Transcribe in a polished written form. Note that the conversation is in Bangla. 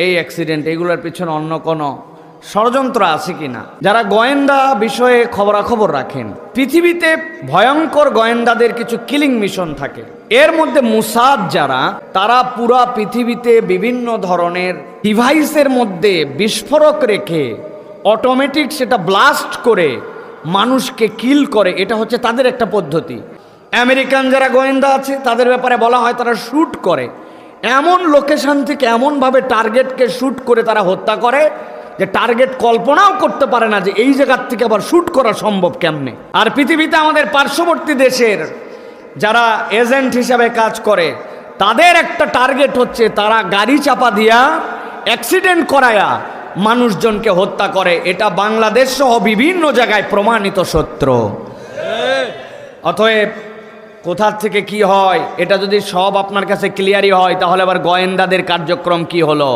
এই অ্যাক্সিডেন্ট এগুলোর পিছনে অন্য কোনো ষড়যন্ত্র আছে কিনা। যারা গোয়েন্দা বিষয়ে খবরাখবর রাখেন, পৃথিবীতে ভয়ঙ্কর গোয়েন্দাদের কিছু কিলিং মিশন থাকে। এর মধ্যে মুসাদ যারা, তারা পুরা পৃথিবীতে বিভিন্ন ধরনের ডিভাইসের মধ্যে বিস্ফোরক রেখে অটোমেটিক সেটা ব্লাস্ট করে মানুষকে কিল করে। এটা হচ্ছে তাদের একটা পদ্ধতি। আমেরিকান যারা গোয়েন্দা আছে তাদের ব্যাপারে বলা হয় তারা শ্যুট করে, এমন লোকেশন থেকে এমনভাবে টার্গেটকে শ্যুট করে তারা হত্যা করে যে টার্গেট কল্পনাও করতে পারে না যে এই জায়গার থেকে আবার শ্যুট করা সম্ভব কেমনে। আর পৃথিবীতে আমাদের পার্শ্ববর্তী দেশের যারা এজেন্ট হিসাবে কাজ করে, তাদের একটা টার্গেট হচ্ছে তারা গাড়ি চাপা দিয়া অ্যাক্সিডেন্ট করায়া মানুষজনকে হত্যা করে। এটা বাংলাদেশ সহ বিভিন্ন জায়গায় প্রমাণিত সত্য। অতএব কোথা থেকে কি হয় এটা যদি সব আপনার কাছে ক্লিয়ারই হয়, তাহলে আবার গোয়েন্দাদের কার্যক্রম কি হলো।